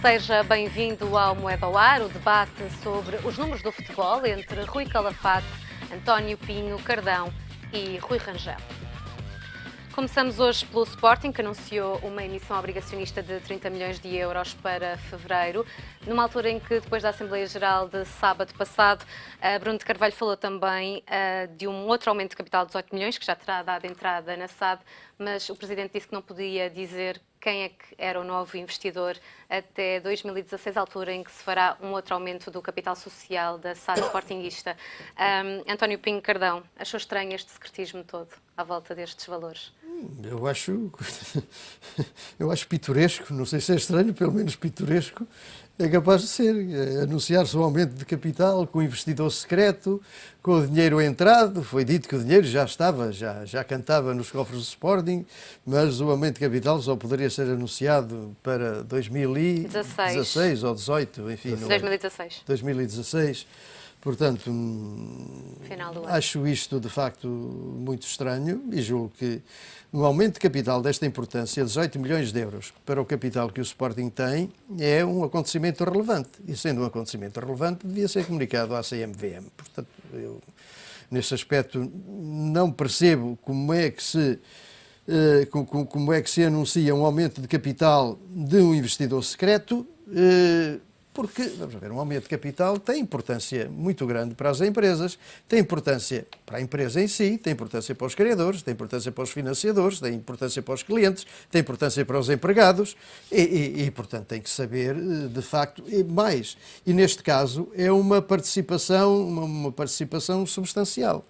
Seja bem-vindo ao Moeda ao Ar, o debate sobre os números do futebol entre Rui Calafate, António Pinho Cardão e Rui Rangel. Começamos hoje pelo Sporting, que anunciou uma emissão obrigacionista de 30 milhões de euros para fevereiro, numa altura em que, depois da Assembleia Geral de sábado passado, Bruno de Carvalho falou também de um outro aumento de capital de 18 milhões, que já terá dado entrada na SAD, mas o Presidente disse que não podia dizer quem é que era o novo investidor até 2016, altura em que se fará um outro aumento do capital social da SAD Sportinguista. António Pinho Cardão, achou estranho este secretismo todo à volta destes valores? Eu acho pitoresco, não sei se é estranho, pelo menos pitoresco, é capaz de ser. Anunciar-se um aumento de capital com investidor secreto, com o dinheiro entrado. Foi dito que o dinheiro já estava, já cantava nos cofres do Sporting, mas o aumento de capital só poderia ser anunciado para 2016 ou 2018, enfim. 2016. 2016. Portanto, Final do ano. Acho isto de facto muito estranho e julgo que um aumento de capital desta importância, 18 milhões de euros, para o capital que o Sporting tem, é um acontecimento relevante. E sendo um acontecimento relevante, devia ser comunicado à CMVM. Portanto, eu, nesse aspecto, não percebo como é que se anuncia um aumento de capital de um investidor secreto, porque, vamos ver, um aumento de capital tem importância muito grande para as empresas, tem importância para a empresa em si, tem importância para os criadores, tem importância para os financiadores, tem importância para os clientes, tem importância para os empregados e portanto, tem que saber, de facto, mais. E, neste caso, é uma participação substancial.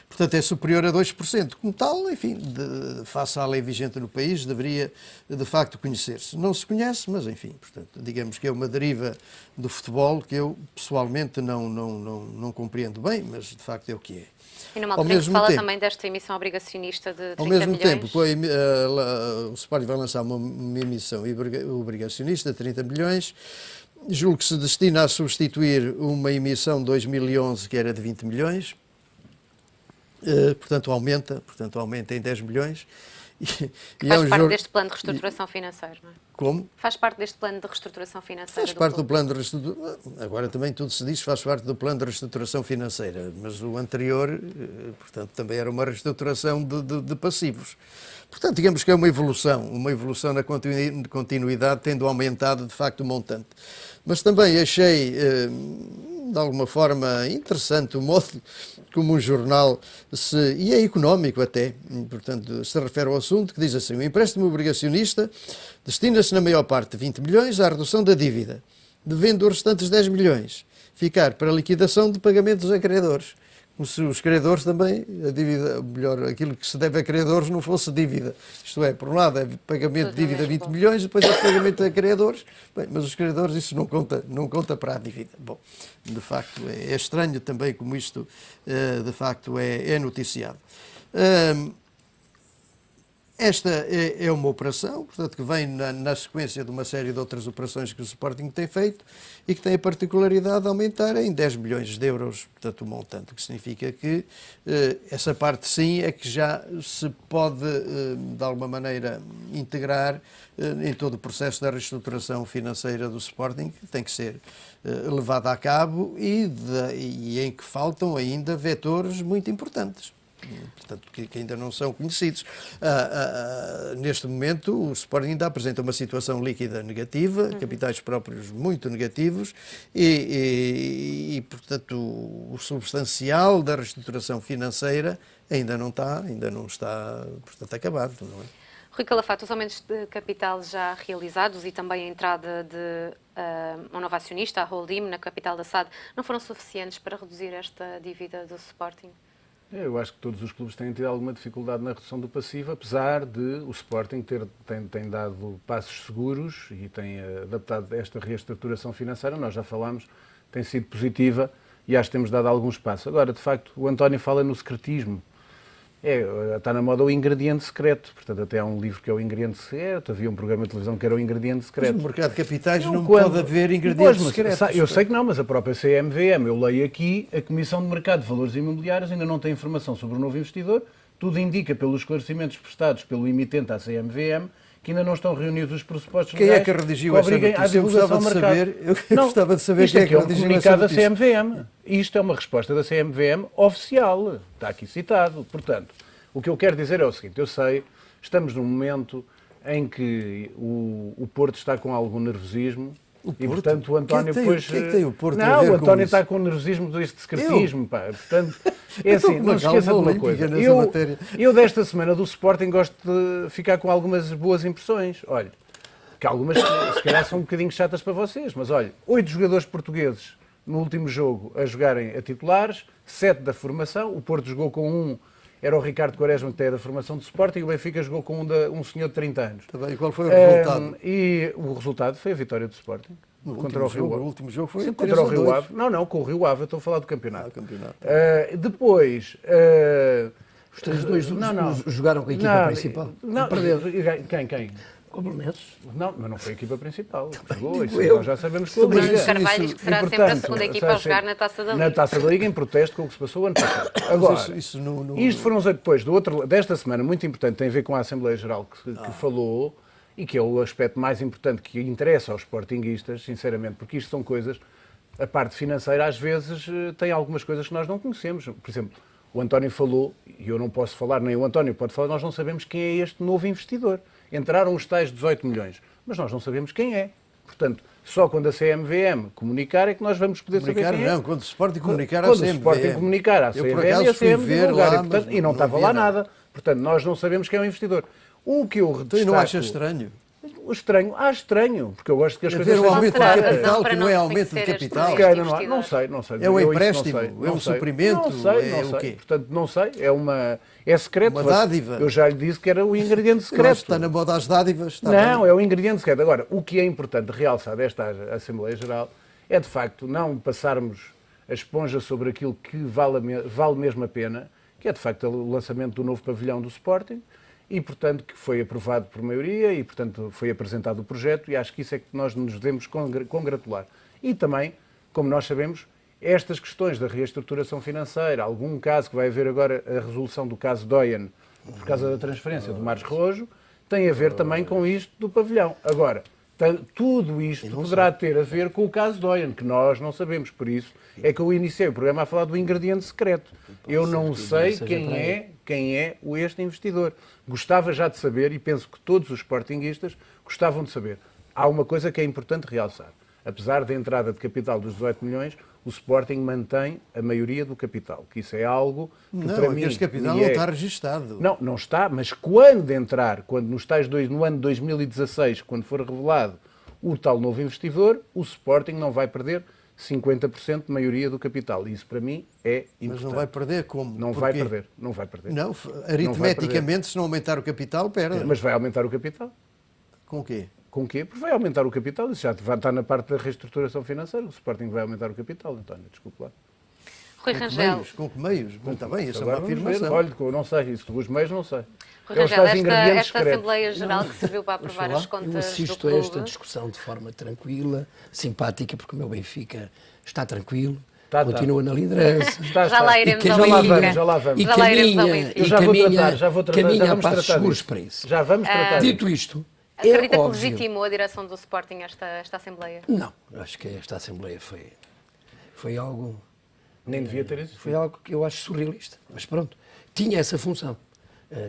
Portanto, é superior a 2%. Como tal, enfim, face à lei vigente no país, deveria, de facto, conhecer-se. Não se conhece, mas, enfim, portanto, digamos que é uma deriva do futebol que eu, pessoalmente, não compreendo bem, mas, de facto, é o que é. E numa altura em que se fala também desta emissão obrigacionista de 30 milhões. Ao mesmo tempo, o Sporting vai lançar uma emissão obrigacionista de 30 milhões, julgo que se destina a substituir uma emissão de 2011 que era de 20 milhões, portanto aumenta em 10 milhões. Que faz parte deste plano de reestruturação financeira, não é? Como? Faz parte deste plano de reestruturação financeira. Faz parte do plano de reestruturação. Agora também tudo se diz faz parte do plano de reestruturação financeira, mas o anterior, portanto, também era uma reestruturação de passivos. Portanto, digamos que é uma evolução na continuidade, tendo aumentado de facto o montante. Mas também achei, de alguma forma, interessante o modo como um jornal e é económico até, portanto, se refere ao assunto, que diz assim: o empréstimo obrigacionista destina-se na maior parte de 20 milhões à redução da dívida, devendo os restantes 10 milhões ficar para a liquidação de pagamentos a credores. Como se os credores também, a dívida, melhor, aquilo que se deve a credores não fosse dívida. Isto é, por um lado é pagamento de dívida 20 milhões, depois é pagamento a credores, bem, mas os credores isso não conta para a dívida. Bom, de facto é estranho também como isto de facto é noticiado. Esta é uma operação, portanto, que vem na sequência de uma série de outras operações que o Sporting tem feito e que tem a particularidade de aumentar em 10 milhões de euros, portanto, o montante, o que significa que essa parte, sim, é que já se pode, de alguma maneira, integrar em todo o processo da reestruturação financeira do Sporting, que tem que ser levada a cabo e em que faltam ainda vetores muito importantes. Portanto, que ainda não são conhecidos. Neste momento, o Sporting ainda apresenta uma situação líquida negativa, capitais próprios muito negativos e, portanto, o substancial da reestruturação financeira ainda não está, portanto, acabado, não é? Rui Calafate, os aumentos de capital já realizados e também a entrada de um novo acionista, a Holding, na capital da SAD, não foram suficientes para reduzir esta dívida do Sporting? Eu acho que todos os clubes têm tido alguma dificuldade na redução do passivo, apesar de o Sporting tem dado passos seguros e tem adaptado esta reestruturação financeira. Nós já falámos, tem sido positiva e acho que temos dado alguns passos. Agora, de facto, o António fala no secretismo. Está na moda o ingrediente secreto. Portanto, até há um livro que é o ingrediente secreto, havia um programa de televisão que era o ingrediente secreto. Mas no mercado de capitais não pode haver ingredientes secretos. Eu sei que não, mas a própria CMVM, eu leio aqui, a Comissão de Mercado de Valores Imobiliários ainda não tem informação sobre o novo investidor. Tudo indica, pelos esclarecimentos prestados pelo emitente à CMVM, que ainda não estão reunidos os pressupostos Quem é legais que redigiu que essa obriguem à notícia? Eu divulgação gostava de ao mercado. saber, eu gostava de saber isto quem é aqui que é um redigiu essa comunicado da notícia. CMVM. Isto é uma resposta da CMVM oficial. Está aqui citado. Portanto, o que eu quero dizer é o seguinte, eu sei, estamos num momento em que o Porto está com algum nervosismo. E, portanto, o António depois... Quem tem o Porto a Não, ver o António com está isso? com o nervosismo deste secretismo, pá. Portanto, é Estou assim, com não uma se esqueça de calma uma olímpica coisa. nessa matéria. Eu, desta semana do Sporting, gosto de ficar com algumas boas impressões. Olha, que algumas, se calhar, são um bocadinho chatas para vocês, mas olha, 8 jogadores portugueses no último jogo a jogarem a titulares, 7 da formação, o Porto jogou com um, era o Ricardo Quaresma, que é da formação do Sporting, e o Benfica jogou com um senhor de 30 anos. Tá bem, e qual foi o resultado? E o resultado foi a vitória do Sporting. Contra o Rio Ave. O último jogo foi Sim, 3 contra o a Rio 2. Ave. Não, com o Rio Ave, eu estou a falar do campeonato. Campeonato. Depois... Os 3-2 não. jogaram com a equipa principal. Não, Perderam. Quem? Com o Belenenses. Não, mas não foi a equipa principal. Jogou, isso digo eu. nós já sabemos que o Bruno Liga. Carvalho diz que será E, sempre a portanto, segunda equipa será a jogar sempre na Taça da Na Liga. Taça da Liga, em protesto com o que se passou o ano passado. Agora, Isso não- isto foram os depois desta semana, muito importante, tem a ver com a Assembleia Geral que falou, e que é o aspecto mais importante que interessa aos sportinguistas, sinceramente, porque isto são coisas, a parte financeira às vezes tem algumas coisas que nós não conhecemos. Por exemplo, o António falou, e eu não posso falar, nem o António pode falar, nós não sabemos quem é este novo investidor. Entraram os tais 18 milhões, mas nós não sabemos quem é. Portanto, só quando a CMVM comunicar é que nós vamos poder Comunicar, saber quem é. não, quando o Sporting comunicar à Quando CMVM. o Sporting comunicar à Eu, CMVM, por e a acaso, fui CMVM ver divulgar, lá, e, portanto, mas e não estava vi lá nada. Portanto, nós não sabemos quem é o investidor. O que eu Então, e destaco... não acha estranho? Estranho, porque eu gosto que as Haver coisas um sejam aumento de claras. capital para que não não é se aumento de conhecer este capital. Se projeto. calhar não sei. É um Eu isso não empréstimo, sei, é não um sei. suprimento, Não sei, é não o sei. quê? Portanto, não sei, é secreto. Uma dádiva. Eu já lhe disse que era o ingrediente Eu acho secreto. que está na moda às dádivas. Está Não, bem. é o ingrediente secreto. Agora, o que é importante realçar desta Assembleia Geral é, de facto, não passarmos a esponja sobre aquilo que vale mesmo a pena, que é, de facto, o lançamento do novo pavilhão do Sporting, e, portanto, que foi aprovado por maioria e, portanto, foi apresentado o projeto, e acho que isso é que nós nos devemos congratular. E também, como nós sabemos, estas questões da reestruturação financeira, algum caso que vai haver agora, a resolução do caso Doyen, por causa da transferência do Mares Rojo, tem a ver também com isto do pavilhão. Agora, tudo isto poderá ter a ver com o caso Doyen, que nós não sabemos. Por isso é que eu iniciei o programa a falar do ingrediente secreto. Eu não sei quem é este investidor. Gostava já de saber, e penso que todos os sportinguistas gostavam de saber. Há uma coisa que é importante realçar. Apesar da entrada de capital dos 18 milhões, o Sporting mantém a maioria do capital, que isso é algo que Não, para mim... este capital me não é- está registado. Não está, mas quando entrar, no ano de 2016, quando for revelado o tal novo investidor, o Sporting não vai perder 50% de maioria do capital. E isso para mim é importante. Mas não vai perder como? Não vai perder, não vai perder. Não, Não vai aritmeticamente, se não aumentar o capital, perde. Mas vai aumentar o capital. Com o quê? Com o quê? Porque vai aumentar o capital. Isso já está na parte da reestruturação financeira. O Sporting vai aumentar o capital, António, desculpe lá. Rui Rangel. Com que meios? Bom, está bem, isso é uma Agora vamos ver. afirmação. Olha, eu não sei, isso dos meios não sei. Rui Eles Rangel, fazem ingredientes esta secretos. Assembleia Geral que serviu para aprovar as Eu contas do assisto a esta clube. discussão de forma tranquila, simpática, porque o meu Benfica está tranquilo, Tá. continua na liderança. Já lá iremos E ao já lá Benfica. vamos, já lá vamos. E Já lá iremos ao caminha, Benfica. Eu e já vou caminha, tratar, já caminha vamos a passos tratar seguros disso. para isso. Já vamos tratar disso. Dito isto, Acredita é que óbvio... legitimou a direção do Sporting esta Assembleia? Não, acho que esta Assembleia foi algo... Nem devia ter isso. Foi algo que eu acho surrealista, mas pronto, tinha essa função.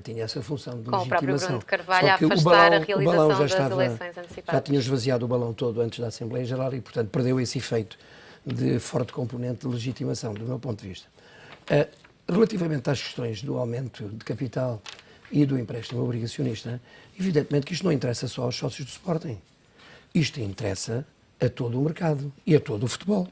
Tinha essa função de Com o próprio legitimação. Bruno de Carvalho Só a que o afastar balão- a o realização balão das eleições antecipadas. Já tinha esvaziado o balão todo antes da Assembleia Geral e, portanto, perdeu esse efeito de forte componente de legitimação, do meu ponto de vista. Relativamente às questões do aumento de capital e do empréstimo obrigacionista, evidentemente que isto não interessa só aos sócios do Sporting. Isto interessa a todo o mercado e a todo o futebol.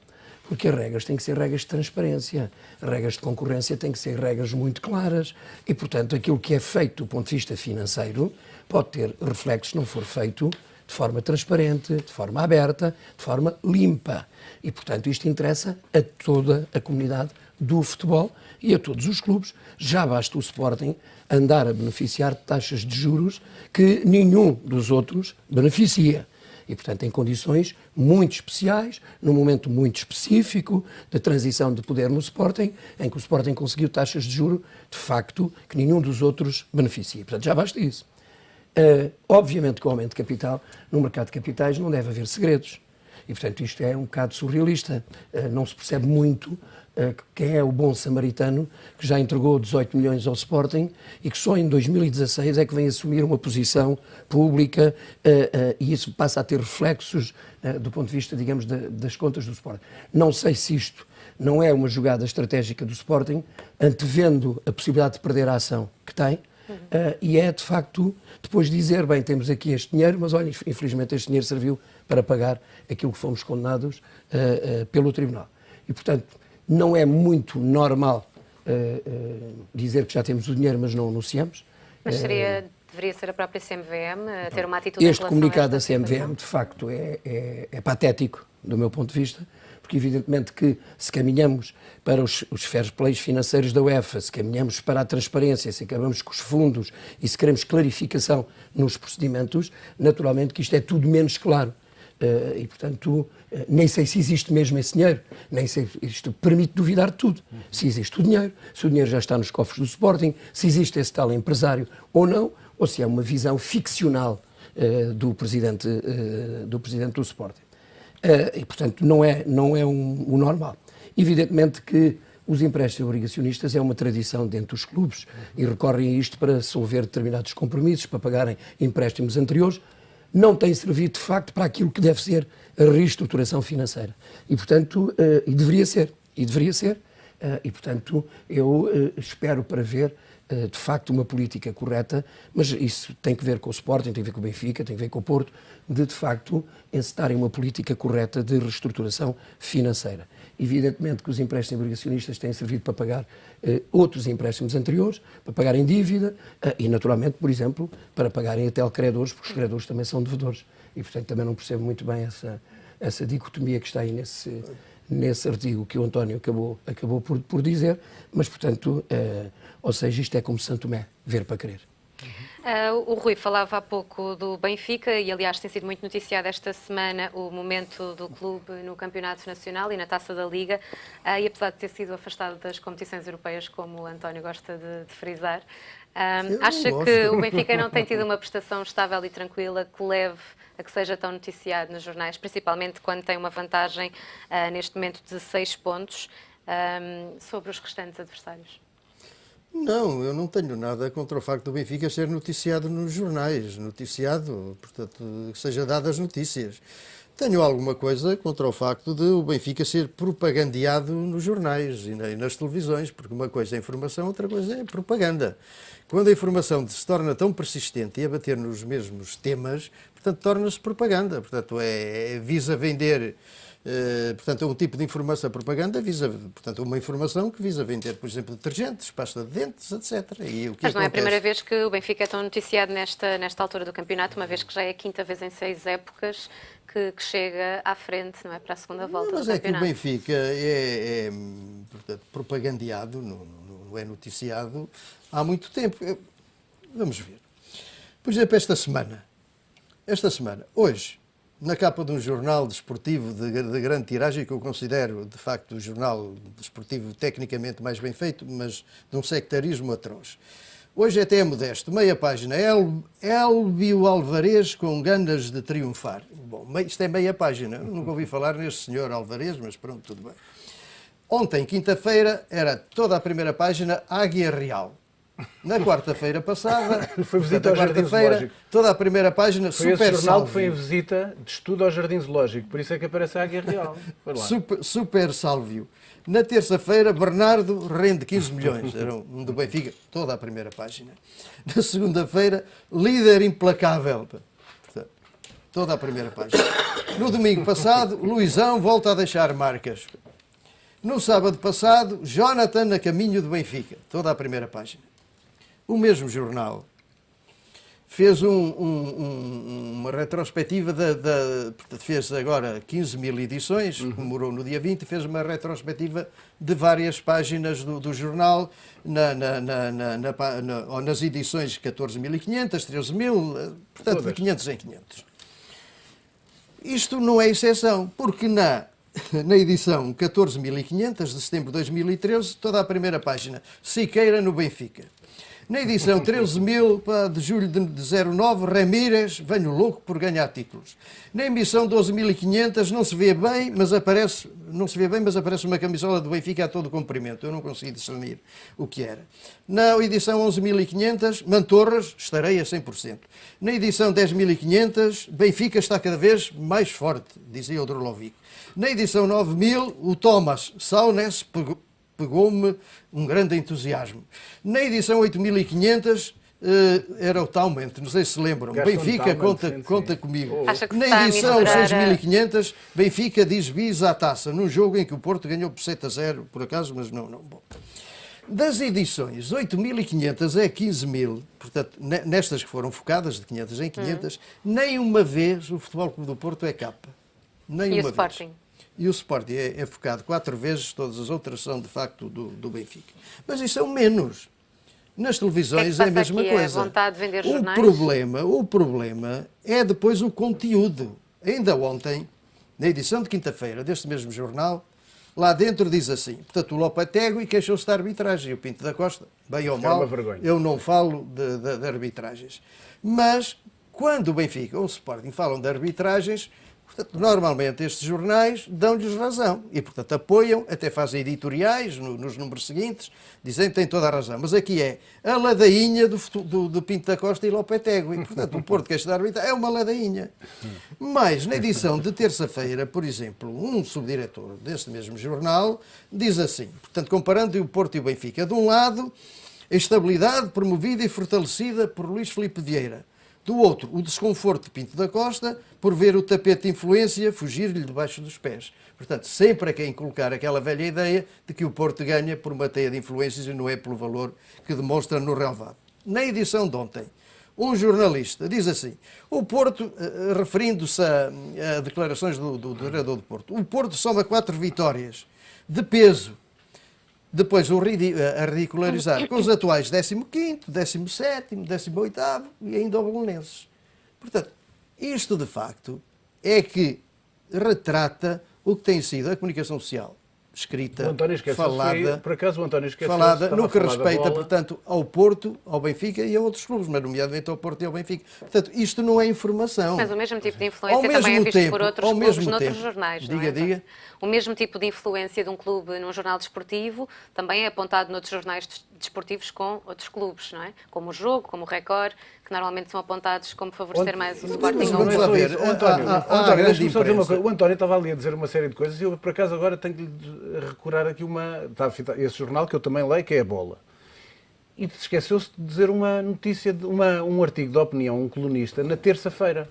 Porque as regras têm que ser regras de transparência, as regras de concorrência têm que ser regras muito claras e, portanto, aquilo que é feito do ponto de vista financeiro pode ter reflexos se não for feito de forma transparente, de forma aberta, de forma limpa. E, portanto, isto interessa a toda a comunidade do futebol e a todos os clubes. Já basta o Sporting andar a beneficiar de taxas de juros que nenhum dos outros beneficia. E, portanto, em condições muito especiais, num momento muito específico da transição de poder no Sporting, em que o Sporting conseguiu taxas de juro, de facto, que nenhum dos outros beneficia. Portanto, já basta isso. Obviamente que o aumento de capital, no mercado de capitais, não deve haver segredos. E, portanto, isto é um bocado surrealista. Não se percebe muito quem é o bom samaritano que já entregou 18 milhões ao Sporting e que só em 2016 é que vem assumir uma posição pública e isso passa a ter reflexos do ponto de vista, digamos, das contas do Sporting. Não sei se isto não é uma jogada estratégica do Sporting, antevendo a possibilidade de perder a ação que tem, e é, de facto, depois dizer, bem, temos aqui este dinheiro, mas olha, infelizmente este dinheiro serviu para pagar aquilo que fomos condenados pelo Tribunal. E, portanto, não é muito normal dizer que já temos o dinheiro, mas não anunciamos. Mas deveria ser a própria CMVM a ter uma atitude Este comunicado da CMVM, de facto, é patético, do meu ponto de vista, porque evidentemente que se caminhamos para os fair plays financeiros da UEFA, se caminhamos para a transparência, se acabamos com os fundos e se queremos clarificação nos procedimentos, naturalmente que isto é tudo menos claro. E, portanto, nem sei se existe mesmo esse dinheiro, nem sei, isto permite duvidar de tudo. Se existe o dinheiro, se o dinheiro já está nos cofres do Sporting, se existe esse tal empresário ou não, ou se é uma visão ficcional do presidente do Sporting. E, portanto, não é o normal. Evidentemente que os empréstimos obrigacionistas é uma tradição dentro dos clubes e recorrem a isto para solver determinados compromissos, para pagarem empréstimos anteriores. Não tem servido, de facto, para aquilo que deve ser a reestruturação financeira. E, portanto, deveria ser. E, portanto, eu espero para ver, de facto, uma política correta, mas isso tem que ver com o Sporting, tem que ver com o Benfica, tem que ver com o Porto, de facto, encetarem uma política correta de reestruturação financeira. Evidentemente que os empréstimos obrigacionistas têm servido para pagar outros empréstimos anteriores, para pagarem dívida e, naturalmente, por exemplo, para pagarem até credores, porque os credores também são devedores. E, portanto, também não percebo muito bem essa dicotomia que está aí nesse artigo que o António acabou por dizer, mas, portanto, ou seja, isto é como Santo Tomé, ver para crer. O Rui falava há pouco do Benfica e, aliás, tem sido muito noticiado esta semana o momento do clube no Campeonato Nacional e na Taça da Liga, e apesar de ter sido afastado das competições europeias, como o António gosta de frisar, acha que o Benfica não tem tido uma prestação estável e tranquila que leve a que seja tão noticiado nos jornais, principalmente quando tem uma vantagem, neste momento, de 6 pontos sobre os restantes adversários? Não, eu não tenho nada contra o facto do Benfica ser noticiado nos jornais, portanto, que seja dadas notícias. Tenho alguma coisa contra o facto de o Benfica ser propagandeado nos jornais e nas televisões, porque uma coisa é informação, outra coisa é propaganda. Quando a informação se torna tão persistente e a bater nos mesmos temas, portanto, torna-se propaganda. Portanto, visa vender... portanto, é um tipo de informação, propaganda visa, portanto, uma informação que visa vender, por exemplo, detergentes, pasta de dentes, etc. E o que Mas não acontece? é a primeira vez que o Benfica é tão noticiado nesta altura do campeonato, uma vez que já é a 5ª vez em 6 épocas que chega à frente, não é, para a segunda volta do campeonato. Mas é que o Benfica é portanto, propagandeado, não é noticiado há muito tempo. Vamos ver. Por exemplo, esta semana, hoje, na capa de um jornal desportivo de grande tiragem, que eu considero, de facto, o jornal desportivo tecnicamente mais bem feito, mas de um sectarismo atroz. Hoje até é modesto, meia página, Elbio Alvarez com ganas de triunfar. Bom, isto é meia página, eu nunca ouvi falar neste senhor Alvarez, mas pronto, tudo bem. Ontem, quinta-feira, era toda a primeira página Águia Real. Na quarta-feira passada, foi visita ao Jardim Zoológico. Toda a primeira página, foi Super esse jornal Salvio. que foi em visita de estudo ao Jardim Zoológico, por isso é que aparece a Águia Real. Super Salvio. Na terça-feira, Bernardo rende 15 milhões, era um do Benfica, toda a primeira página. Na segunda-feira, líder implacável, portanto, toda a primeira página. No domingo passado, Luizão volta a deixar marcas. No sábado passado, Jonathan a caminho do Benfica, toda a primeira página. O mesmo jornal fez uma retrospectiva, fez agora 15 mil edições, comemorou no dia 20, e fez uma retrospectiva de várias páginas do jornal, nas edições 14.500, 13.000, portanto, de 500 em 500. Isto não é exceção, porque na edição 14.500 de setembro de 2013, toda a primeira página, Siqueira no Benfica. Na edição 13.000 de julho de 09, Ramírez, venho louco por ganhar títulos. Na emissão 12.500 não se vê bem, mas aparece uma camisola do Benfica a todo comprimento. Eu não consegui discernir o que era. Na edição 11.500, Mantorras, estarei a 100%. Na edição 10.500, Benfica está cada vez mais forte, dizia o Drolovic. Na edição 9.000, o Thomas Saunes pegou-me um grande entusiasmo. Na edição 8.500, era o Taument, não sei se lembram. Benfica conta comigo. Na edição 6.500, Benfica diz bis à taça, num jogo em que o Porto ganhou por 7-0, por acaso, mas não. Bom. Das edições 8.500 a 15.000, portanto, nestas que foram focadas, de 500 em 500, nem uma vez o Futebol Clube do Porto é capa. Nem e uma o Sporting? Vez. E o Sporting é focado 4 vezes, todas as outras são, de facto, do Benfica. Mas isso é o menos. Nas televisões é a mesma aqui? coisa. A vontade de vender jornais? O problema é depois o conteúdo. Ainda ontem, na edição de quinta-feira deste mesmo jornal, lá dentro diz assim, portanto, o Lopetegui queixou-se da arbitragem, e o Pinto da Costa, bem ou mal, eu não falo de arbitragens. Mas, quando o Benfica ou o Sporting falam de arbitragens, portanto, normalmente estes jornais dão-lhes razão e, portanto, apoiam, até fazem editoriais nos números seguintes, dizem que têm toda a razão. Mas aqui é a ladainha do Pinto da Costa e Lopetegui. Portanto, o Porto queixa da arbitragem é uma ladainha. Mas, na edição de terça-feira, por exemplo, um subdiretor deste mesmo jornal diz assim, portanto, comparando o Porto e o Benfica, de um lado, a estabilidade promovida e fortalecida por Luís Filipe Vieira. Do outro, o desconforto de Pinto da Costa por ver o tapete de influência fugir-lhe debaixo dos pés. Portanto, sempre a quem colocar aquela velha ideia de que o Porto ganha por uma teia de influências e não é pelo valor que demonstra no relevado. Na edição de ontem, um jornalista diz assim, o Porto, referindo-se a declarações do treinador do Porto, o Porto soma 4 vitórias de peso. Depois a ridicularizar com os atuais 15º, 17º, 18º e ainda o Belenenses. Portanto, isto de facto é que retrata o que tem sido a comunicação social escrita, falada, por acaso o António esqueceu falada no que respeita, portanto, ao Porto, ao Benfica e a outros clubes, mas nomeadamente ao Porto e ao Benfica. Portanto, isto não é informação. Mas o mesmo tipo de influência também é visto por outros clubes noutros jornais, não é? Diga. O mesmo tipo de influência de um clube num jornal desportivo também é apontado noutros jornais desportivos com outros clubes, não é? Como o Jogo, como o Record, que normalmente são apontados como favorecer mais o Sporting. Vamos lá ver. António, deixa-me só dizer uma coisa. O António estava ali a dizer uma série de coisas e eu, por acaso, agora tenho que lhe recurar aqui esse jornal que eu também leio, que é a Bola. E esqueceu-se de dizer uma notícia, um artigo de opinião, um colunista, na terça-feira.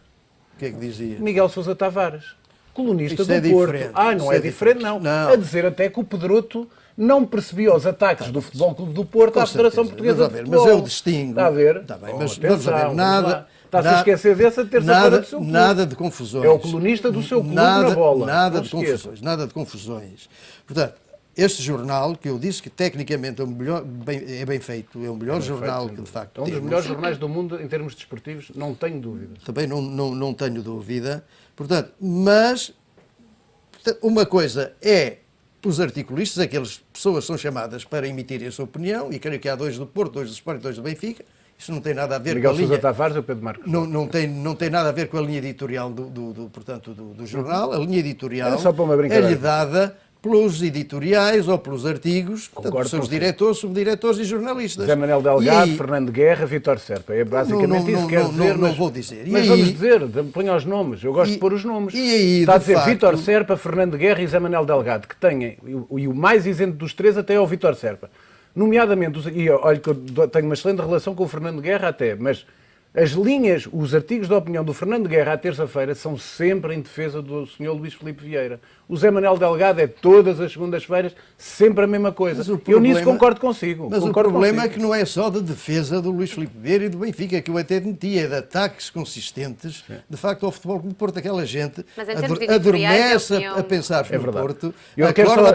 O que é que dizia? Miguel Sousa Tavares, colunista Isso do é Porto. diferente. Não é diferente, não. A dizer até que o Pedroto não percebia os ataques do Futebol Clube do Porto à Federação Portuguesa de Futebol. Mas eu distingo. Está a ver? Está bem, mas vamos a ver, nada... Está-se a esquecer dessa terça-feira do seu clube. Nada de confusões. É o colunista do seu clube na Bola. Nada de confusões. Portanto, este jornal, que eu disse que tecnicamente é bem feito, é o melhor jornal que de facto temos. É um dos melhores jornais do mundo em termos desportivos, não tenho dúvida. Também não tenho dúvida. Portanto, mas uma coisa é os articulistas, aquelas pessoas são chamadas para emitirem a sua opinião, e creio que há 2 do Porto, 2 do Sporting, 2 do Benfica. Isso não tem nada a ver Miguel com a linha... Sousa Tavares ou Pedro Marcos? Não tem nada a ver com a linha editorial do jornal. A linha editorial é-lhe dada pelos editoriais ou pelos artigos, pelos seus diretores, subdiretores e jornalistas. José Manuel Delgado, Fernando Guerra, José Serpa. É basicamente isso que quer dizer. Não vou dizer. Mas vamos dizer, ponha os nomes. Eu gosto de pôr os nomes. Está a dizer Vítor Serpa, Fernando Guerra e José Manuel Delgado, que têm, e o mais isento dos 3 até é o Vítor Serpa. Nomeadamente, e olha que eu tenho uma excelente relação com o Fernando Guerra até, mas as linhas, os artigos de opinião do Fernando Guerra à terça-feira são sempre em defesa do Sr. Luís Filipe Vieira. O Zé Manuel Delgado é todas as segundas-feiras sempre a mesma coisa. Eu nisso concordo consigo. Mas o problema é que não é só de defesa do Luís Filipe Vieira e do Benfica, que eu até admitia, é de ataques consistentes, de facto, ao Futebol Clube do Porto. Aquela gente adormece a pensar no Porto, acorda a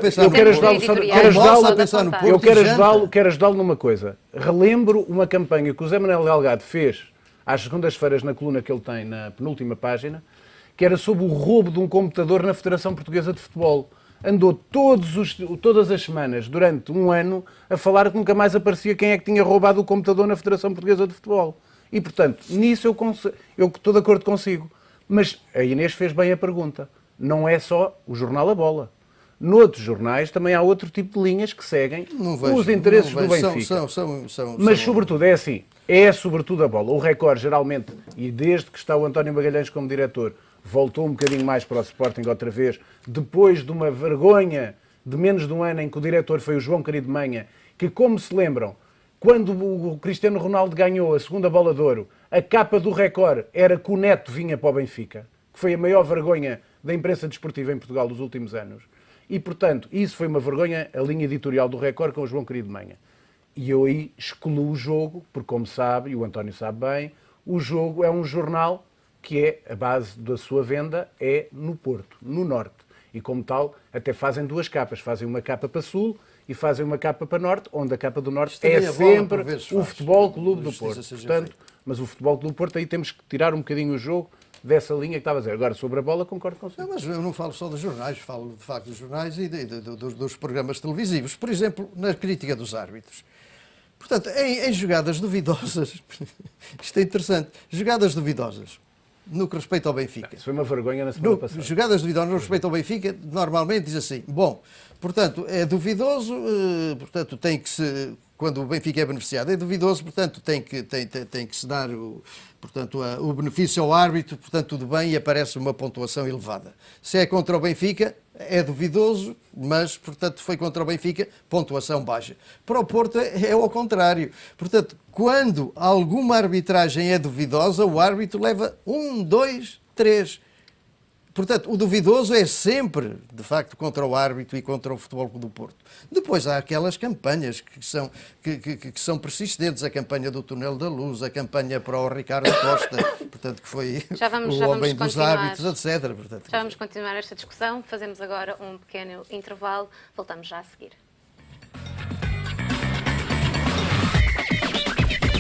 pensar no Porto, eu quero ajudá-lo numa coisa. Relembro uma campanha que o Zé Manuel Delgado fez às segundas-feiras na coluna que ele tem na penúltima página, que era sobre o roubo de um computador na Federação Portuguesa de Futebol. andou todas as semanas, durante um ano, a falar que nunca mais aparecia quem é que tinha roubado o computador na Federação Portuguesa de Futebol. E, portanto, nisso eu estou de acordo consigo. Mas a Inês fez bem a pergunta. Não é só o jornal A Bola. Noutros jornais também há outro tipo de linhas que seguem os interesses do Benfica. Mas, sobretudo, é assim. É sobretudo a Bola. O Record, geralmente, e desde que está o António Magalhães como diretor, voltou um bocadinho mais para o Sporting outra vez, depois de uma vergonha de menos de um ano em que o diretor foi o João Querido Manha, que, como se lembram, quando o Cristiano Ronaldo ganhou a segunda Bola de Ouro, a capa do Record era que o Neto vinha para o Benfica, que foi a maior vergonha da imprensa desportiva em Portugal dos últimos anos. E, portanto, isso foi uma vergonha, a linha editorial do Record com o João Querido Manha. E eu aí excluo o jogo, porque, como sabe, e o António sabe bem, o jogo é um jornal que é, a base da sua venda é no Porto, no Norte. E, como tal, até fazem duas capas. Fazem uma capa para Sul e fazem uma capa para Norte, onde a capa do Norte é sempre o Futebol Clube do Porto. Portanto, mas o Futebol Clube do Porto, aí temos que tirar um bocadinho o jogo dessa linha que estava a dizer. Agora, sobre a bola, concordo consigo. Não, mas eu não falo só dos jornais, falo de facto dos jornais e dos programas televisivos. Por exemplo, na crítica dos árbitros. Portanto, em jogadas duvidosas, isto é interessante, jogadas duvidosas, no que respeita ao Benfica. Isso foi uma vergonha na semana passada. Jogadas duvidosas no respeito ao Benfica, normalmente diz assim, bom, portanto, é duvidoso, portanto, tem que se... Quando o Benfica é beneficiado, é duvidoso, portanto, tem que se dar o benefício ao árbitro, portanto, tudo bem, e aparece uma pontuação elevada. Se é contra o Benfica, é duvidoso, mas, portanto, foi contra o Benfica, pontuação baixa. Para o Porto é ao contrário. Portanto, quando alguma arbitragem é duvidosa, o árbitro leva 1, 2, 3. Portanto, o duvidoso é sempre, de facto, contra o árbitro e contra o Futebol Clube do Porto. Depois há aquelas campanhas que são persistentes, a campanha do Túnel da Luz, a campanha para o Ricardo Costa, portanto, que foi o homem dos árbitros, etc. Portanto, já vamos continuar esta discussão, fazemos agora um pequeno intervalo, voltamos já a seguir.